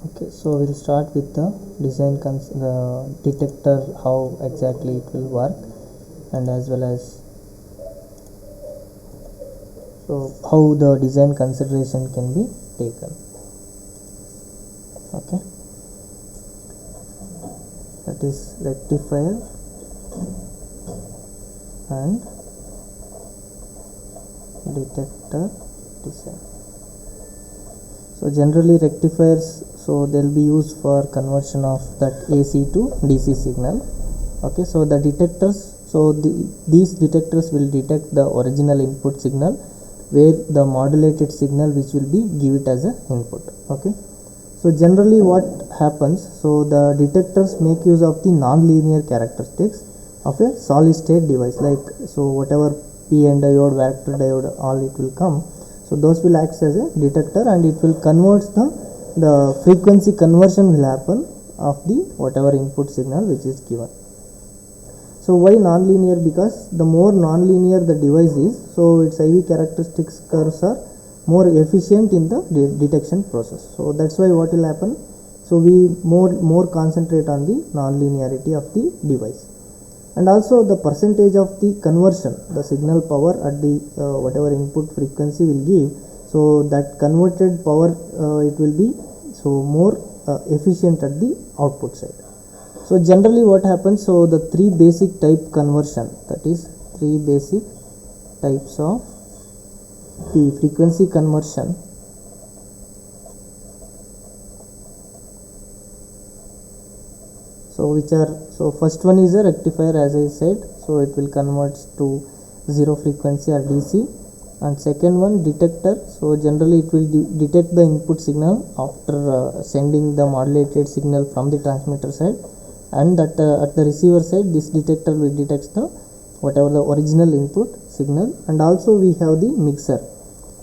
Okay, so we'll start with the the detector, how exactly it will work, and as well as so how the design consideration can be taken. Okay, that is rectifier and detector design. So generally rectifiers, so they'll be used for conversion of that AC to DC signal. Okay, so the detectors, so these detectors will detect the original input signal where the modulated signal which will be give it as a input. Okay, so generally what happens, so the detectors make use of the non-linear characteristics of a solid state device, like so whatever PN diode, vector diode, all it will come. So those will act as a detector and it will convert the frequency conversion will happen of the whatever input signal which is given. So why non-linear? Because the more non-linear the device is, so its IV characteristics curves are more efficient in the detection process. So that's why what will happen, so we more concentrate on the non-linearity of the device. And also the percentage of the conversion, the signal power at the whatever input frequency will give, so that converted power it will be so more efficient at the output side. So generally what happens, so the three basic type conversion, that is three basic types of the frequency conversion. So which are, so first one is a rectifier, as I said, so it will convert to zero frequency or DC. And second one, detector, so generally it will detect the input signal after sending the modulated signal from the transmitter side, and that at the receiver side this detector will detect the whatever the original input signal. And also we have the mixer.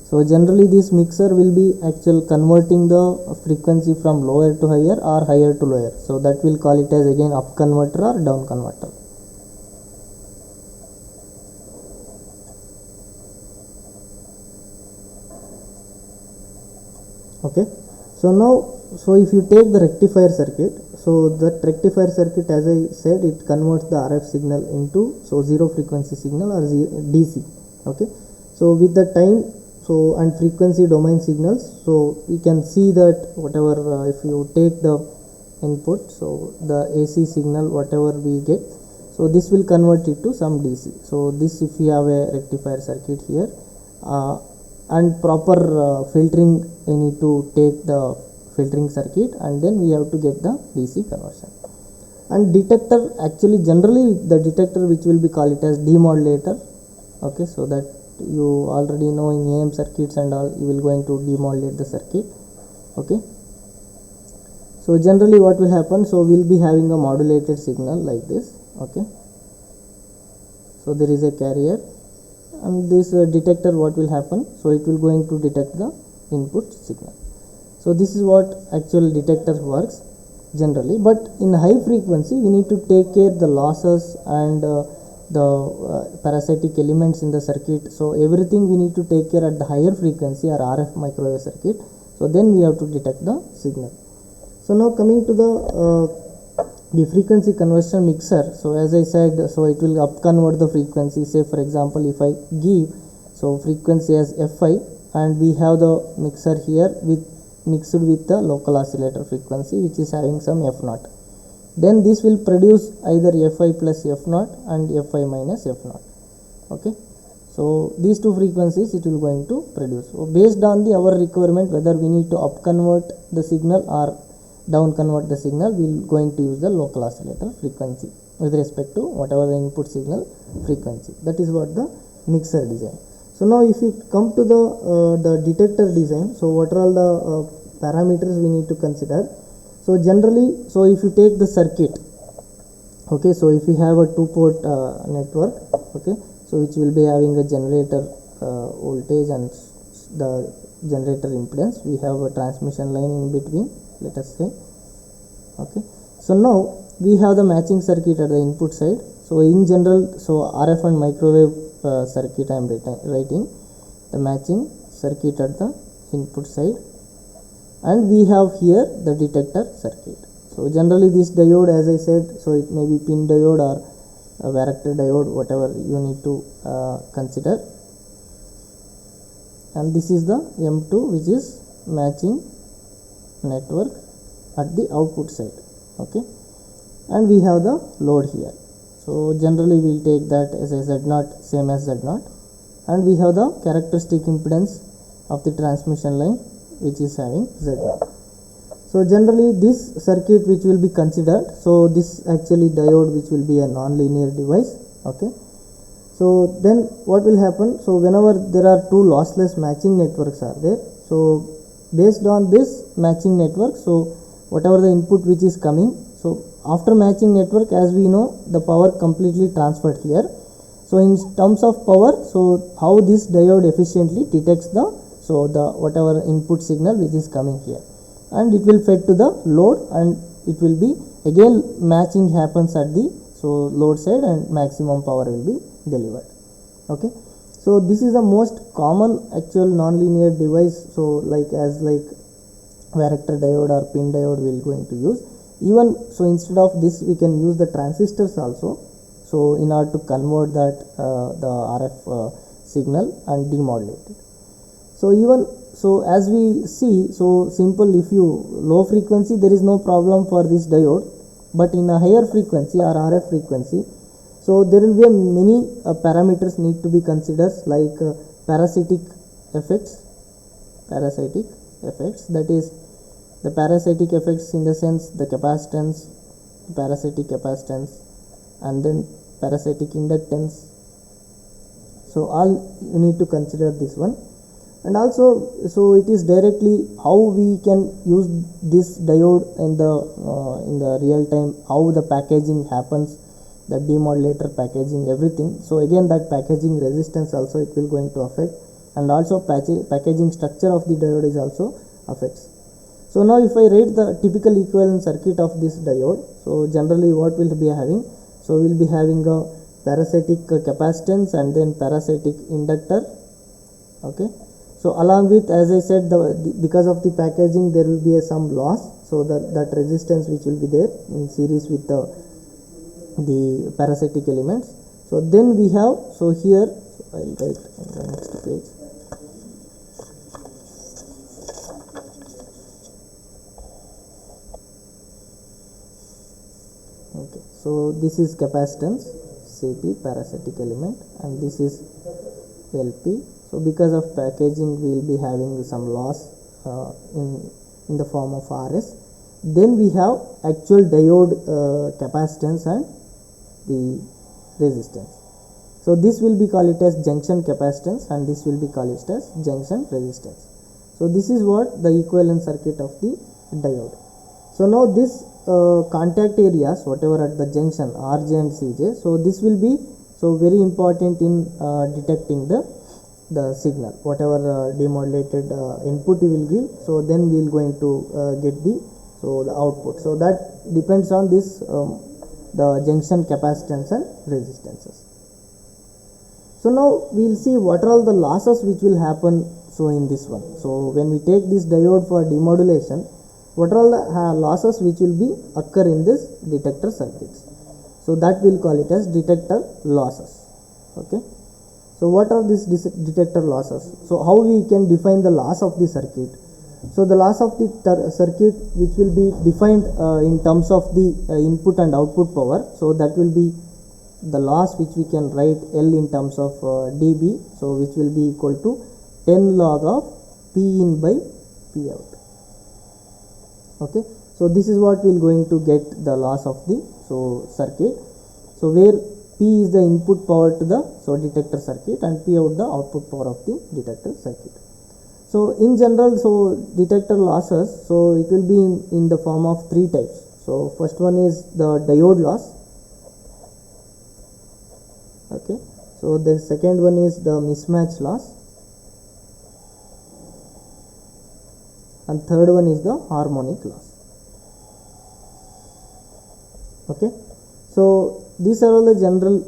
So generally this mixer will be actual converting the frequency from lower to higher or higher to lower, so that will call it as again up converter or down converter. Okay, so now, so if you take the rectifier circuit, so that rectifier circuit, as I said, it converts the RF signal into so zero frequency signal or DC. Okay, so with the time, so and frequency domain signals, so we can see that whatever if you take the input, so the AC signal whatever we get, so this will convert it to some DC. So this, if we have a rectifier circuit here and proper filtering, we need to take the filtering circuit and then we have to get the DC conversion. And detector, actually generally the detector which will be called it as demodulator. Okay, so that you already know in AM circuits and all, you will going to demodulate the circuit. Okay, so generally what will happen, so we'll be having a modulated signal like this. Okay, so there is a carrier and this detector, what will happen, so it will going to detect the input signal. So this is what actual detector works generally. But in high frequency we need to take care the losses and the parasitic elements in the circuit. So everything we need to take care at the higher frequency or RF microwave circuit. So then we have to detect the signal. So now coming to the frequency conversion mixer. So as I said, so it will up convert the frequency. Say for example, if I give so frequency as F5 and we have the mixer here with mixed with the local oscillator frequency which is having some F0, then this will produce either F5 plus F0 and F5 minus F0. Okay, so these two frequencies it will going to produce. So based on our requirement, whether we need to up convert the signal or down convert the signal, we will going to use the local oscillator frequency with respect to whatever the input signal frequency. That is what the mixer design. So now if you come to the detector design, so what are all the parameters we need to consider. So generally, so if you take the circuit, okay, so if you have a two-port network, okay, so which will be having a generator voltage and the generator impedance, we have a transmission line in between, let us say. Okay, so now we have the matching circuit at the input side. So in general, so RF and microwave circuit I am writing the matching circuit at the input side. and we have here the detector circuit. So generally this diode, as I said, so it may be pin diode or a varactor diode, whatever you need to consider. And this is the M2, which is matching network at the output side. Okay, and we have the load here. So generally we will take that as a Z0, same as Z0, and we have the characteristic impedance of the transmission line, which is having Z0. So generally this circuit which will be considered, so this actually diode which will be a non-linear device. Okay, so then what will happen, so whenever there are two lossless matching networks are there, so based on this matching network, so whatever the input which is coming, so after matching network, as we know, the power completely transferred here. So in terms of power, so how this diode efficiently detects the, so the whatever input signal which is coming here, and it will fed to the load, and it will be again matching happens at the, so load side, and maximum power will be delivered. Okay, so this is the most common actual non-linear device, so like varactor diode or pin diode we are going to use. Even so, instead of this we can use the transistors also, so in order to convert that the RF signal and demodulate it. So even so, as we see, so simple, if you low frequency there is no problem for this diode, but in a higher frequency or RF frequency, so there will be a many parameters need to be considered, like parasitic effects, that is the parasitic effects in the sense the capacitance, parasitic capacitance, and then parasitic inductance. So all you need to consider this one. And also, so it is directly how we can use this diode in the real time, how the packaging happens, the demodulator packaging, everything. So again that packaging resistance also it will going to affect, and also packaging structure of the diode is also affects. So now if I write the typical equivalent circuit of this diode, so generally what will be having, so we will be having a parasitic capacitance and then parasitic inductor. Okay, so along with, as I said, because of the packaging there will be some loss, so that resistance which will be there in series with the parasitic elements. So then we have, so here I will write on the next page. Okay, so this is capacitance Cp, parasitic element, and this is Lp. So because of packaging we will be having some loss in the form of Rs. Then we have actual diode capacitance and the resistance. So this will be called it as junction capacitance, and this will be called it as junction resistance. So this is what the equivalent circuit of the diode. So now this contact areas, whatever at the junction Rj and Cj, so this will be so very important in detecting the signal, whatever demodulated input you will give, so then we will going to get the output. So that depends on this the junction capacitance and resistances. So now we will see what are all the losses which will happen, so in this one. So when we take this diode for demodulation, what are all the losses which will be occur in this detector circuits. So that we will call it as detector losses. Okay, so what are these detector losses? So how we can define the loss of the circuit? So the loss of the circuit which will be defined in terms of the input and output power, so that will be the loss which we can write L in terms of dB, so which will be equal to 10 log of P in by P out. Okay, so this is what we are going to get the loss of the circuit. So where P is the input power to the detector circuit, and P out the output power of the detector circuit. So in general, so detector losses, so it will be in the form of three types. So first one is the diode loss. Okay, so the second one is the mismatch loss, and third one is the harmonic loss. Okay, so these are all the general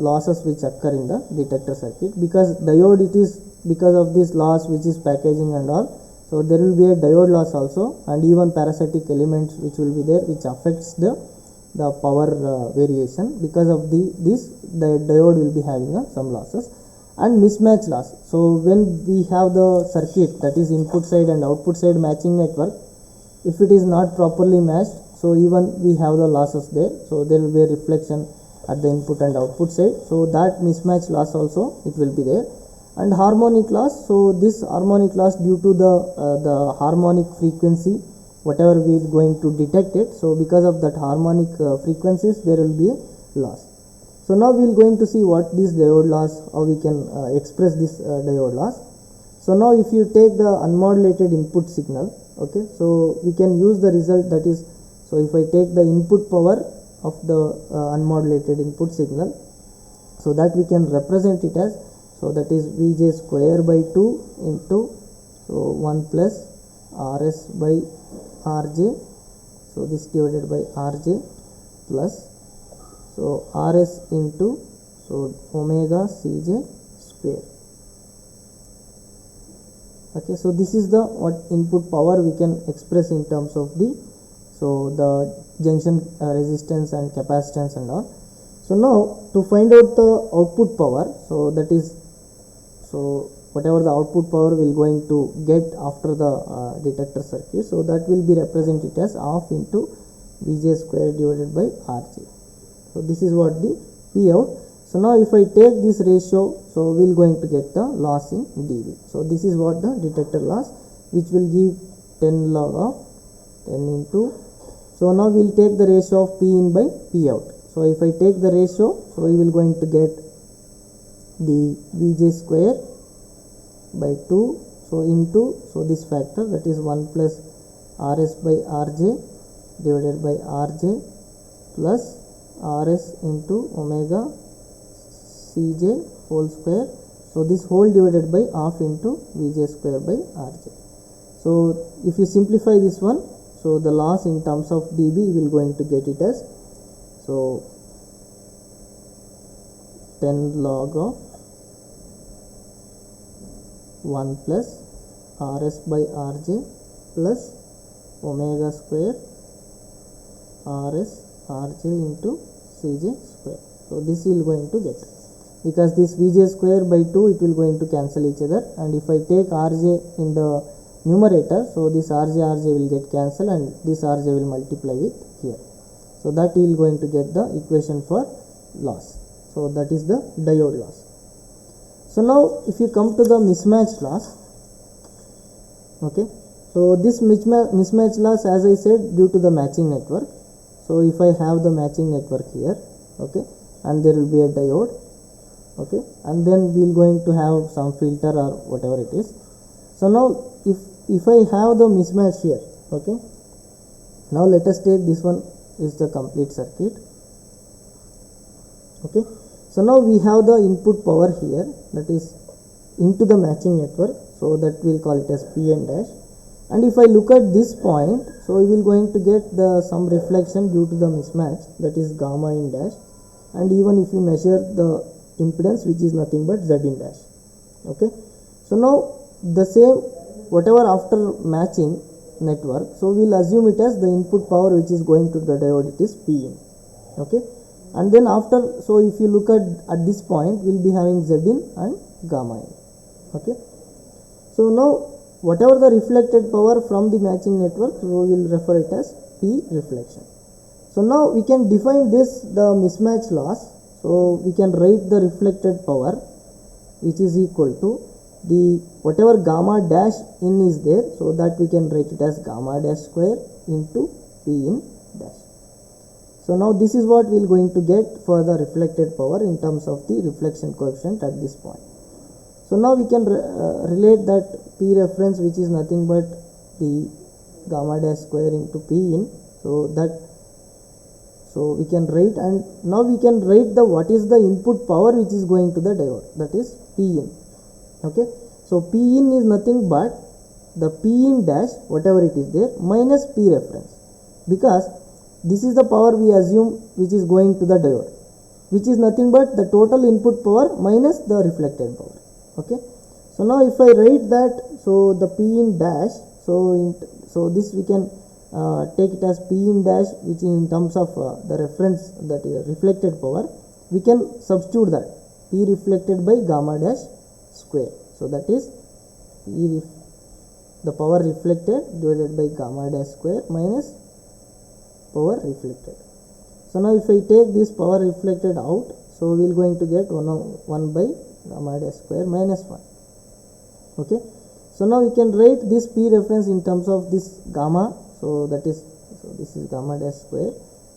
losses which occur in the detector circuit, because diode, it is because of this loss which is packaging and all, So there will be a diode loss also, and even parasitic elements which will be there, which affects the power variation. Because of the diode will be having some losses. And mismatch loss. So when we have the circuit, that is input side and output side matching network, if it is not properly matched, so even we have the losses there. So there will be a reflection at the input and output side. So that mismatch loss also it will be there. And harmonic loss. So this harmonic loss due to the harmonic frequency, whatever we are going to detect it. So because of that harmonic frequencies, there will be a loss. So now we are going to see what this diode loss, how we can express this diode loss. So now if you take the unmodulated input signal, okay, so we can use the result, that is, so if I take the input power of the unmodulated input signal, so that we can represent it as, so that is Vj square by 2 into, so 1 plus Rs by Rj, so this divided by Rj plus, so Rs into, so omega Cj square. Okay, so this is the what input power we can express in terms of the, so the junction resistance and capacitance and all. So now to find out the output power, so that is, so whatever the output power we are going to get after the detector circuit, so that will be represented as half into Vj square divided by Rj. So this is what the P out. So now if I take this ratio, so we are going to get the loss in dB. So this is what the detector loss, which will give 10 log of 10 into, so now we will take the ratio of P in by P out. So if I take the ratio, so we will going to get the Vj square by 2, so into, so this factor, that is 1 plus Rs by Rj divided by Rj plus Rs into omega Cj whole square, so this whole divided by half into Vj square by Rj. So if you simplify this one, so the loss in terms of dB you will going to get it as, so 10 log of 1 plus Rs by Rj plus omega square Rs Rj into Cj square. So this we will going to get, because this Vj square by 2 it will going to cancel each other, and if I take Rj in the numerator, so this Rj will get cancelled and this Rj will multiply with here. So that we will going to get the equation for loss. So that is the diode loss. So now if you come to the mismatch loss, okay, so this mismatch loss, as I said, due to the matching network. So if I have the matching network here, okay, and there will be a diode, okay, and then we are going to have some filter or whatever it is. So now if I have the mismatch here, okay, now let us take this one is the complete circuit. Okay, so now we have the input power here, that is into the matching network, so that we will call it as Pn dash. And if I look at this point, so we will going to get the some reflection due to the mismatch, that is gamma in dash. And even if you measure the impedance, which is nothing but Z in dash. Okay, so now the same whatever after matching network, so we will assume it as the input power which is going to the diode, it is Pin. Okay, and then after, so if you look at this point, we will be having Z in and gamma in. Okay, so now whatever the reflected power from the matching network, so we will refer it as P reflection. So now we can define this, the mismatch loss. So we can write the reflected power, which is equal to the whatever gamma dash in is there, so that we can write it as gamma dash square into P in dash. So now this is what we are going to get for the reflected power in terms of the reflection coefficient at this point. So now we can relate that P reference, which is nothing but the gamma dash square into P in, so that, so we can write, and now we can write the what is the input power which is going to the diode, that is P in. Okay, so P in is nothing but the P in dash whatever it is there minus P reference, because this is the power we assume which is going to the diode, which is nothing but the total input power minus the reflected power. Okay, So now if I write that, so the P in dash, so this we can take it as P in dash, which in terms of the reference, that is reflected power, we can substitute that P reflected by gamma dash square. So that is the power reflected divided by gamma dash square minus power reflected. So now if I take this power reflected out, so we are going to get 1 by gamma dash square minus 1. Okay, so now we can write this P reference in terms of this gamma, so that is, so this is gamma dash square.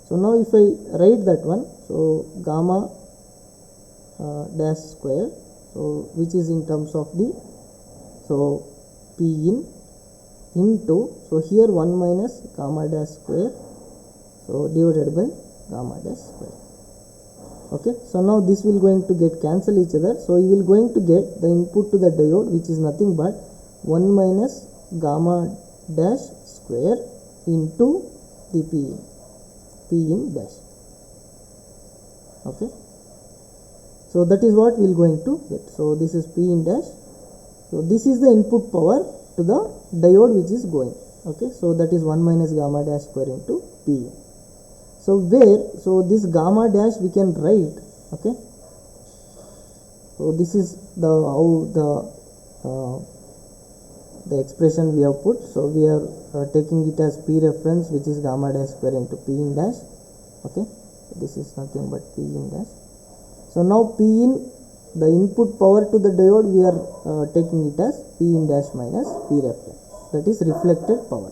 So now if I write that one, so gamma dash square, so which is in terms of the, so P in into, so here 1 minus gamma dash square, so divided by gamma dash square. Okay, so now this will going to get cancel each other, so you will going to get the input to the diode, which is nothing but 1 minus gamma dash square into the P in dash. Okay, so that is what we will going to get. So this is P in dash, so this is the input power to the diode which is going. Okay, so that is 1 minus gamma dash square into P in. So so this gamma dash we can write. Okay, so this is the how the expression we have put. So we are taking it as P reference, which is gamma dash square into P in dash. Okay, so this is nothing but P in dash. So now P in, the input power to the diode, we are taking it as P in dash minus P reference, that is reflected power.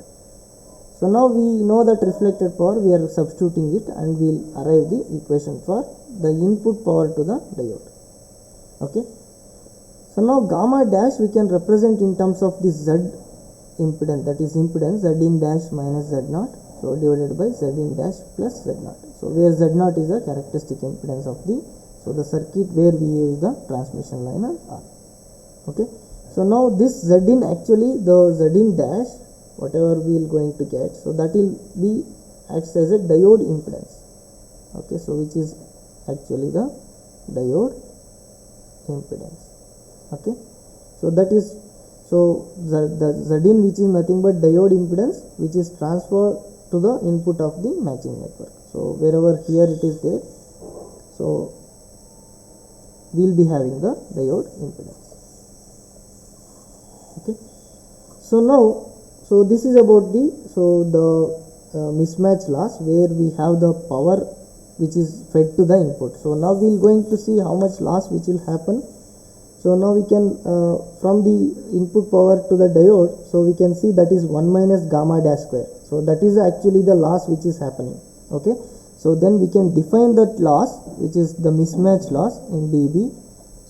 So now we know that reflected power, we are substituting it and we will arrive the equation for the input power to the diode. Okay, so now gamma dash we can represent in terms of this Z impedance, that is impedance Z in dash minus Z naught, so divided by Z in dash plus Z naught. So where Z naught is the characteristic impedance of the, so the circuit where we use the transmission line and R. Okay, so now this Z in, actually the Z in dash, whatever we will going to get, so that will be acts as a diode impedance. Okay, so which is actually the diode impedance. Okay, so that is, so the Z in, which is nothing but diode impedance, which is transferred to the input of the matching network. So wherever here it is there, so we will be having the diode impedance. Okay, so now, so this is about the, so the mismatch loss, where we have the power which is fed to the input. So now we will going to see how much loss which will happen. So now we can from the input power to the diode, so we can see that is 1 minus gamma dash square. So that is actually the loss which is happening. Okay, so then we can define that loss, which is the mismatch loss in dB,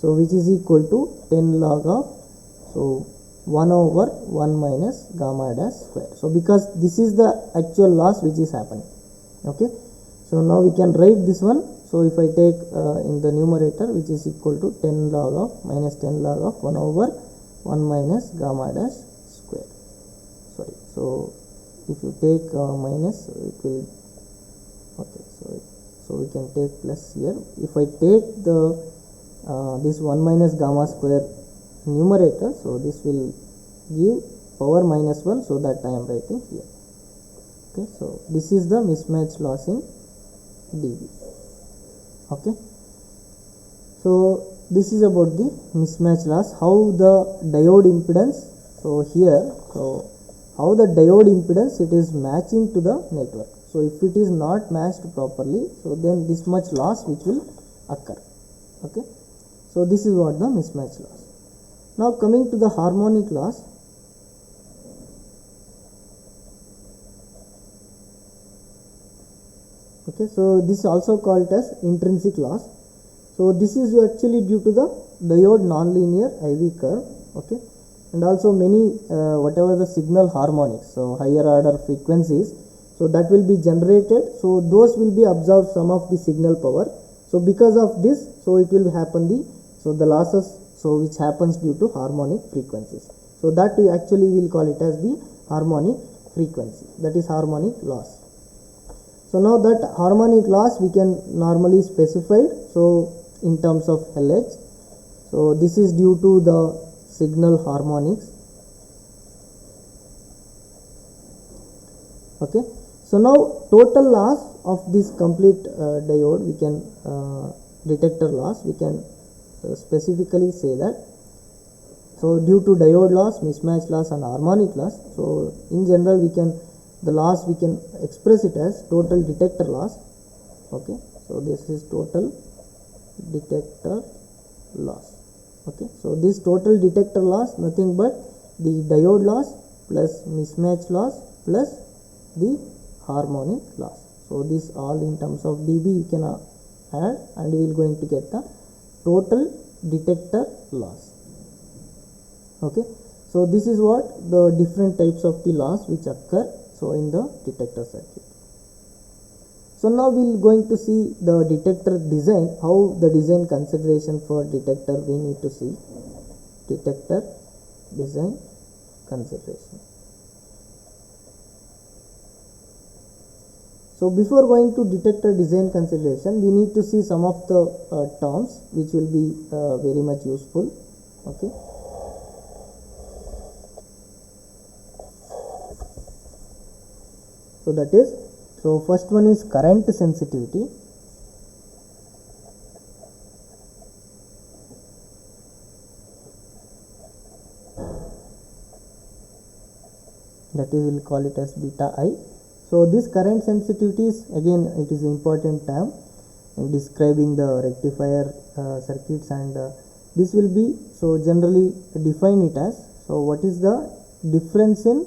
so which is equal to 10 log of, so 1 over 1 minus gamma dash square. So because this is the actual loss which is happening. Okay, so now we can write this one. So if I take in the numerator, which is equal to 10 log of minus 10 log of 1 over 1 minus gamma dash square. Sorry, so if you take minus, it will, okay, so we can take plus here. If I take the this 1 minus gamma square numerator, so this will give power minus 1, so that I am writing here. Okay, so this is the mismatch loss in dB. Okay, so this is about the mismatch loss, how the diode impedance, so here, so how the diode impedance, it is matching to the network. So if it is not matched properly, so then this much loss which will occur. Okay, so this is what the mismatch loss. Now coming to the harmonic loss. Okay, so this is also called as intrinsic loss. So this is actually due to the diode nonlinear IV curve. Okay, and also many whatever the signal harmonics, so higher order frequencies, so that will be generated, so those will be absorbed some of the signal power. So because of this, so it will happen the, so the losses, so which happens due to harmonic frequencies. So that we actually will call it as the harmonic frequency, that is harmonic loss. So now that harmonic loss we can normally specify, so in terms of LH, so this is due to the signal harmonics. Okay, so now total loss of this complete diode, we can detector loss, we can specifically say that, so due to diode loss, mismatch loss and harmonic loss, so in general we can, the loss we can express it as total detector loss. Okay, so this is total detector loss. Okay, so this total detector loss nothing but the diode loss plus mismatch loss plus the harmonic loss. So this all in terms of dB you can add, and we will going to get the total detector loss. Okay, so this is what the different types of the loss which occur so in the detector circuit. So now we will going to see the detector design, how the design consideration for detector we need to see. Detector design consideration. So before going to detector design consideration, we need to see some of the terms which will be very much useful. Okay, so that is, so first one is current sensitivity. That is, we'll call it as beta I. So this current sensitivity is, again it is an important term in describing the rectifier circuits, and this will be, so generally define it as, so what is the difference in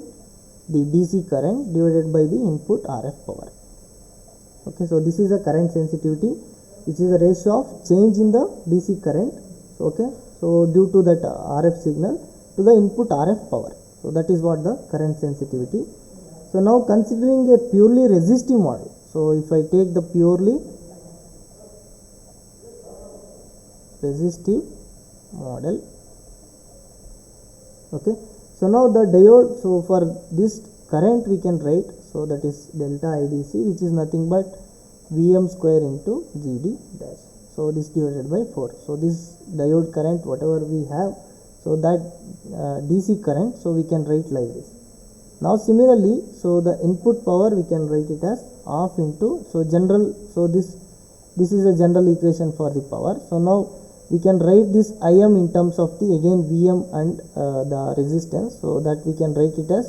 the DC current divided by the input RF power. Okay, so this is a current sensitivity, which is a ratio of change in the DC current. Okay, so due to that RF signal to the input RF power. So that is what the current sensitivity. So now considering a purely resistive model, so if I take the purely resistive model, okay, so now the diode, so for this current we can write, so that is delta IDC, which is nothing but Vm square into GD dash, so this divided by 4. So this diode current whatever we have, so that DC current, so we can write like this. Now similarly, so the input power we can write it as half into, so general, so this is a general equation for the power. So now we can write this Im in terms of the, again Vm and the resistance, so that we can write it as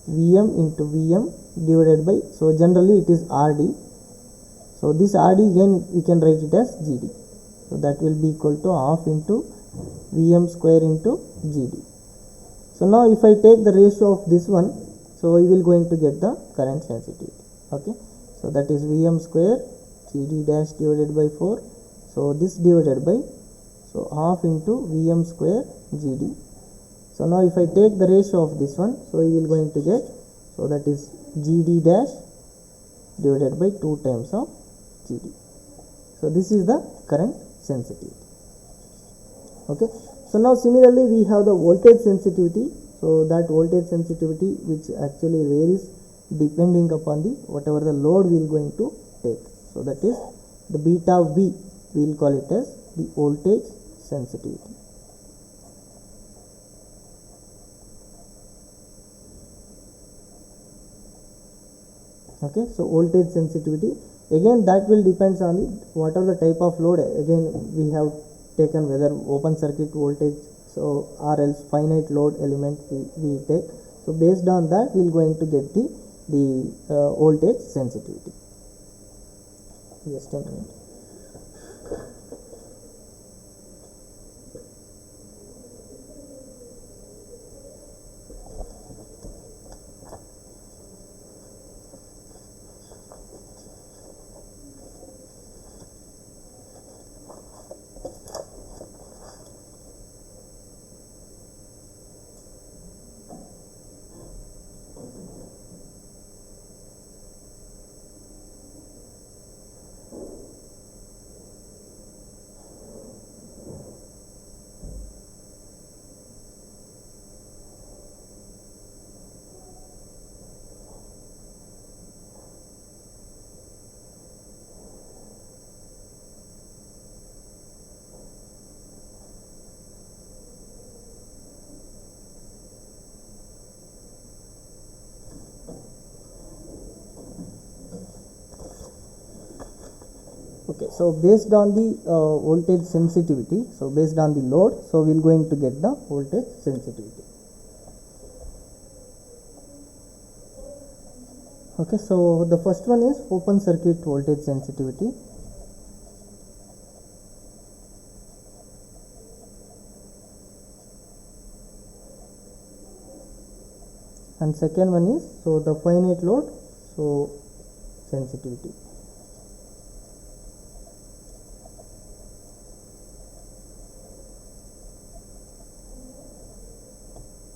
Vm into Vm divided by, so generally it is Rd, so this Rd again we can write it as Gd, so that will be equal to half into Vm square into Gd. So now if I take the ratio of this one, so we will going to get the current sensitivity. Okay, so that is Vm square Gd dash divided by 4, so this divided by, so half into Vm square Gd. So now if I take the ratio of this one, so we will going to get, so that is Gd dash divided by 2 times of Gd. So this is the current sensitivity. Okay, so now similarly we have the voltage sensitivity. So that voltage sensitivity which actually varies depending upon the whatever the load we are going to take. So that is the beta V, we will call it as the voltage sensitivity. Okay, so voltage sensitivity, again that will depends on the what are the type of load, again we have taken whether open circuit voltage, so or else finite load element we take. So based on that we will going to get the voltage sensitivity. Just a minute. Okay, so based on the voltage sensitivity, so based on the load, so we're going to get the voltage sensitivity. Okay, so the first one is open circuit voltage sensitivity. And second one is so the finite load, so sensitivity.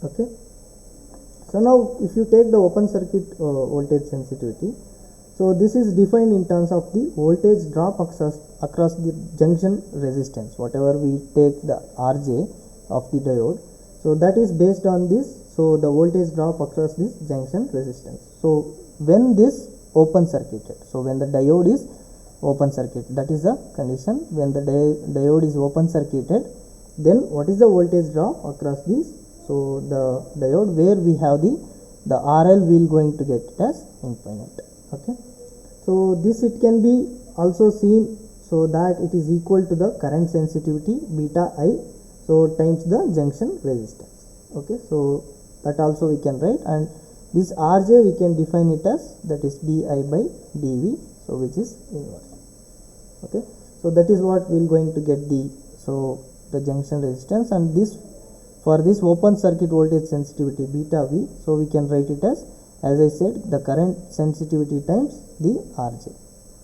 Okay, so now if you take the open circuit voltage sensitivity, so this is defined in terms of the voltage drop across the junction resistance. Whatever we take the RJ of the diode, so that is based on this, so the voltage drop across this junction resistance. So when this open circuited, so when the diode is open circuit, that is the condition. When the diode is open circuited, then what is the voltage drop across this? So the diode where we have the RL will going to get it as infinite. Okay, so this it can be also seen so that it is equal to the current sensitivity beta I, so times the junction resistance. Okay, so that also we can write, and this RJ we can define it as, that is di by dV, so which is inverse. Okay, so that is what we will going to get the junction resistance, and this for this open circuit voltage sensitivity beta V, so we can write it as I said, the current sensitivity times the RJ.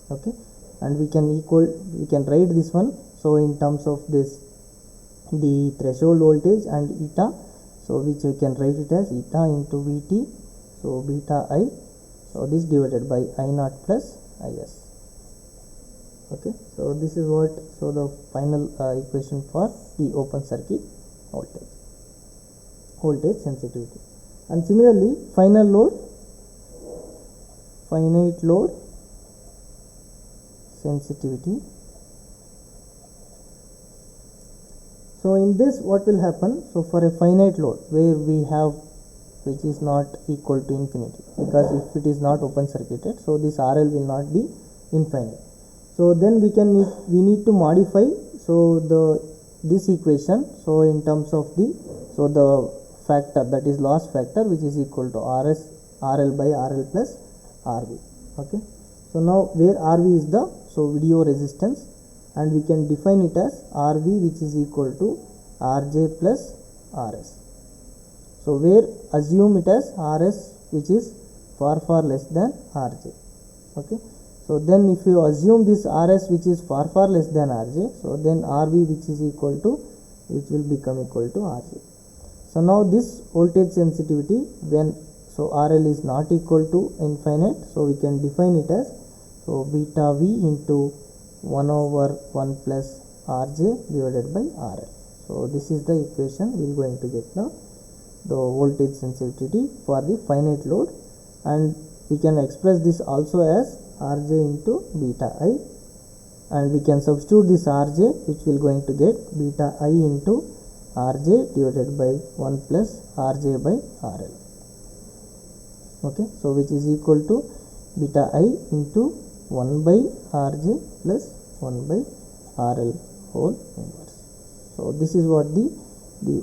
Okay, and we can write this one, so in terms of this the threshold voltage and eta, so which we can write it as eta into Vt, so beta I, so this divided by I naught plus Is. Okay, so this is what, so the final equation for the open circuit voltage sensitivity. And similarly finite load sensitivity. So in this what will happen, so for a finite load where we have which is not equal to infinity, because if it is not open circuited, so this RL will not be infinite. So then we need to modify so this equation, so in terms of the factor, that is loss factor, which is equal to RL by RL plus RV. Okay, so now where RV is the video resistance, and we can define it as RV which is equal to RJ plus RS. So where assume it as RS which is far less than RJ. Okay, so then if you assume this RS which is far less than RJ, so then RV which will become equal to RJ. So now this voltage sensitivity, when RL is not equal to infinite, so we can define it as beta V into 1 over 1 plus RJ divided by RL. So this is the equation we are going to get now, the voltage sensitivity for the finite load, and we can express this also as RJ into beta I, and we can substitute this RJ, which we are going to get beta I into RJ divided by 1 plus RJ by RL. Okay, so which is equal to beta I into 1 by RJ plus 1 by RL whole inverse. So this is what the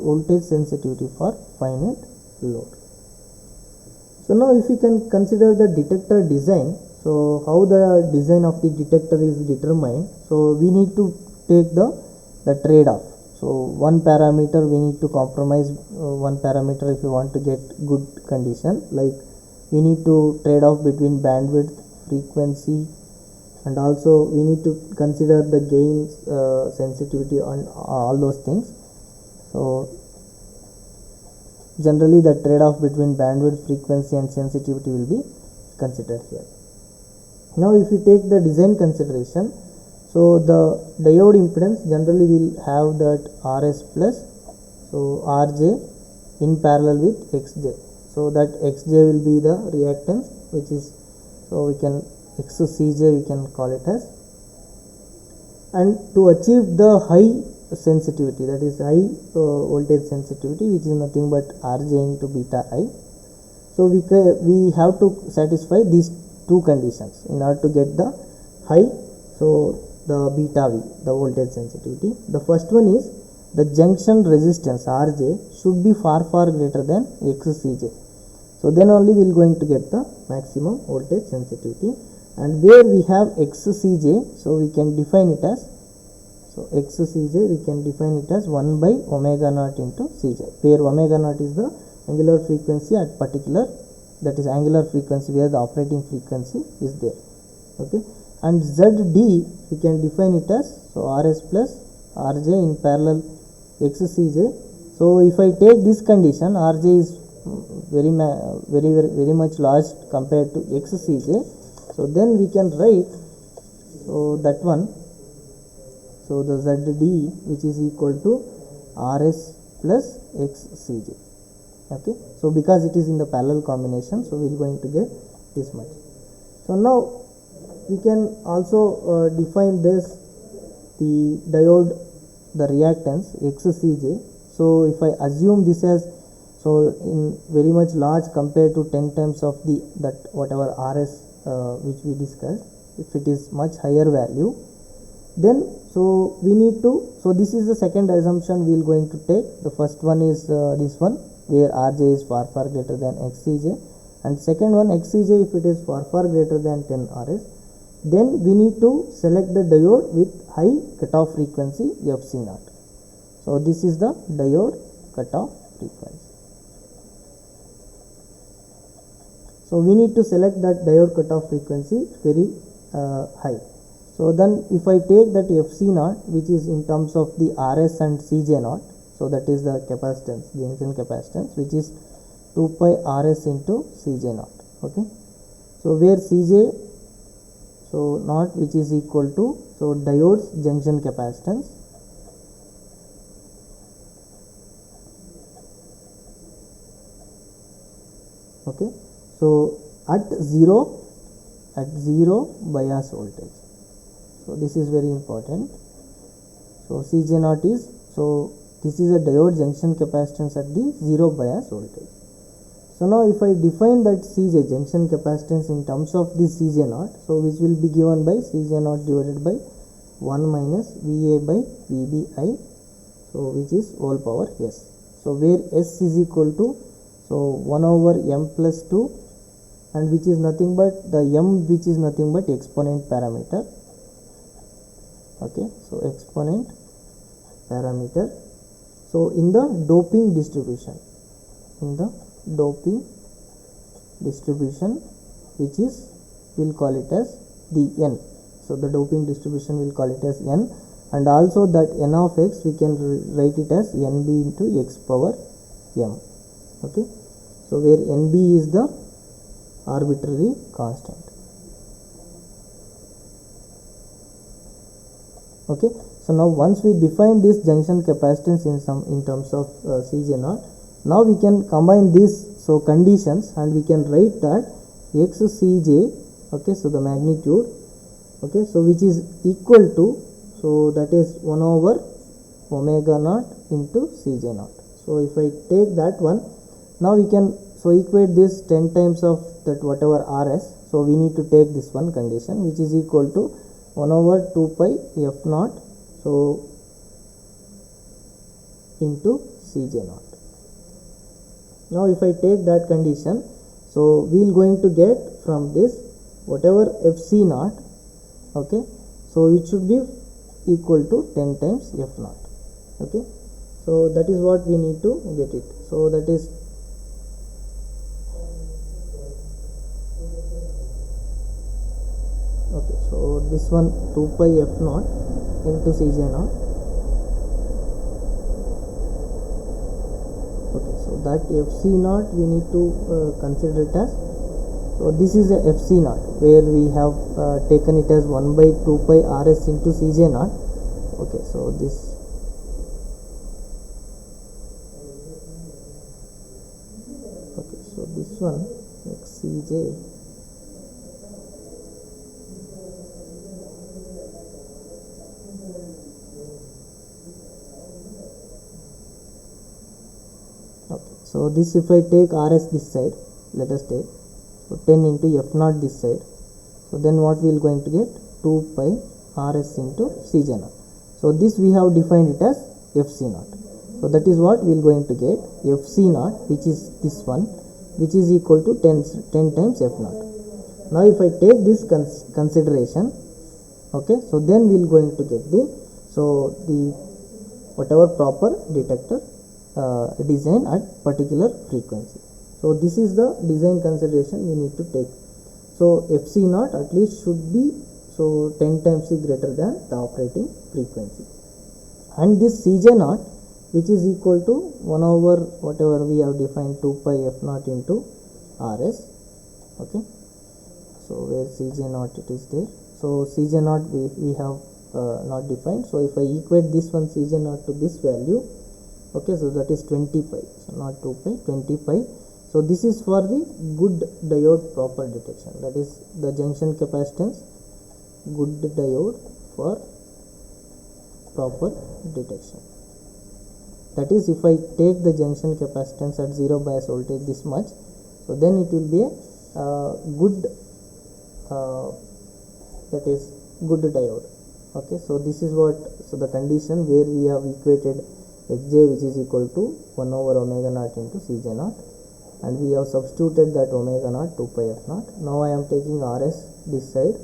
voltage sensitivity for finite load. So now if we can consider the detector design, so how the design of the detector is determined, so we need to take the trade-off. So one parameter we need to compromise, one parameter if you want to get good condition, like we need to trade off between bandwidth, frequency, and also we need to consider the gain, sensitivity, and all those things. So generally the trade-off between bandwidth, frequency and sensitivity will be considered here. Now if you take the design consideration, so the diode impedance generally will have that RS plus RJ in parallel with XJ. So that XJ will be the reactance, which is, so we can XCJ we can call it as. And to achieve the high sensitivity, that is high voltage sensitivity, which is nothing but RJ into beta I, so we have to satisfy these two conditions in order to get the high. So the beta V, the voltage sensitivity. The first one is the junction resistance Rj should be far greater than XCj. So then only we will going to get the maximum voltage sensitivity. And where we have XCj, so we can define it as, so XCj we can define it as 1 by omega naught into Cj, where omega naught is the angular frequency at particular, that is angular frequency where the operating frequency is there. Okay, and Zd we can define it as, so Rs plus Rj in parallel XCj. So if I take this condition, Rj is very much large compared to XCj. So then we can write, so that one, so the Zd which is equal to Rs plus XCj. Okay, so because it is in the parallel combination, so we are going to get this much. So now we can also define this, the diode, the reactance XCj. So if I assume this as, so in very much large compared to 10 times of the, that whatever Rs which we discussed, if it is much higher value, then so we need to, so this is the second assumption we are going to take. The first one is this one, where Rj is far greater than Xcj, and second one Xcj if it is far greater than 10 Rs, then we need to select the diode with high cutoff frequency Fc0. So this is the diode cutoff frequency. So we need to select that diode cutoff frequency very high. So then if I take that Fc0, which is in terms of the Rs and Cj0, so that is the capacitance, junction capacitance, which is 2 pi Rs into Cj0. Okay, so where Cj, so naught which is equal to, so diode's junction capacitance, okay, so at zero bias voltage. So this is very important. So Cj0 is, so this is a diode junction capacitance at the zero bias voltage. So now if I define that Cj junction capacitance in terms of this Cj0, so which will be given by Cj0 divided by 1 minus Va by Vbi, so which is whole power s. So where s is equal to, so 1 over m plus 2, and which is nothing but the m, which is nothing but exponent parameter. Okay, so exponent parameter. So in the doping distribution, which is, we'll call it as the n. So the doping distribution will call it as n, and also that n of x we can write it as nb into x power m. Okay, so where nb is the arbitrary constant. Okay, so now once we define this junction capacitance in terms of Cj0, now we can combine these so conditions and we can write that Xcj, okay, so the magnitude, okay, so which is equal to, so that is 1 over omega naught into Cj0. So if I take that one, now we can so equate this 10 times of that whatever Rs. So we need to take this one condition, which is equal to 1 over 2 pi f0, so into Cj0. Now if I take that condition, so we will going to get from this whatever Fc0, okay, so it should be equal to 10 times f0. Okay, so that is what we need to get it. So that is, okay, so this one 2 pi f0 into Cj0. Okay, so that Fc0 we need to consider it as, so this is a Fc0 where we have taken it as 1 by 2 pi Rs into Cj0. Okay, so this, okay, so this one Xcj, okay, so this if I take Rs this side, let us take, so 10 into f0 this side, so then what we are going to get 2 pi Rs into Cj0. So this we have defined it as Fc0. So that is what we are going to get, Fc0, which is this one, which is equal to 10 times F0. Now if I take this consideration, okay, so then we are going to get the whatever proper detector design at particular frequency. So this is the design consideration we need to take. So Fc0 at least should be 10 times greater than the operating frequency, and this Cj0, which is equal to 1 over whatever we have defined, 2 pi F0 into Rs. Okay, so where Cj0 it is there. So Cj0 we have not defined. So if I equate this one Cj0 to this value, okay, so that is 20 pi, so not 2 pi, 20 pi. So this is for the good diode proper detection, that is the junction capacitance good diode for proper detection. That is, if I take the junction capacitance at 0 bias voltage this much, so then it will be a good that is good diode. Okay, so this is what, so the condition where we have equated Xj, which is equal to 1 over omega naught into Cj0, and we have substituted that omega naught 2 pi F0. Now I am taking Rs this side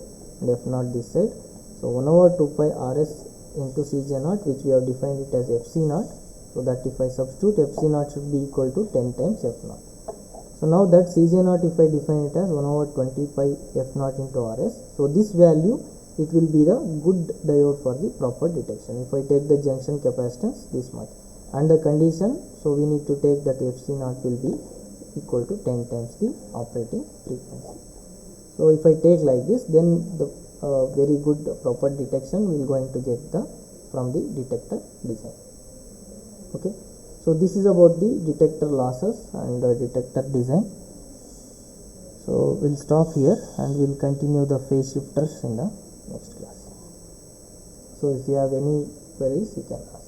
and F0 this side. So 1 over 2 pi Rs into Cj0, which we have defined it as Fc0. So that if I substitute, Fc0 should be equal to 10 times F0. So now that Cj0, if I define it as 1 over 20 pi F0 into Rs, so this value, it will be the good diode for the proper detection. If I take the junction capacitance this much, and the condition, so we need to take that Fc0 will be equal to 10 times the operating frequency. So if I take like this, then the very good proper detection we are going to get from the detector design. Okay, so this is about the detector losses and detector design. So we'll stop here and we'll continue the phase shifters in the next class. So if you have any queries, you can ask.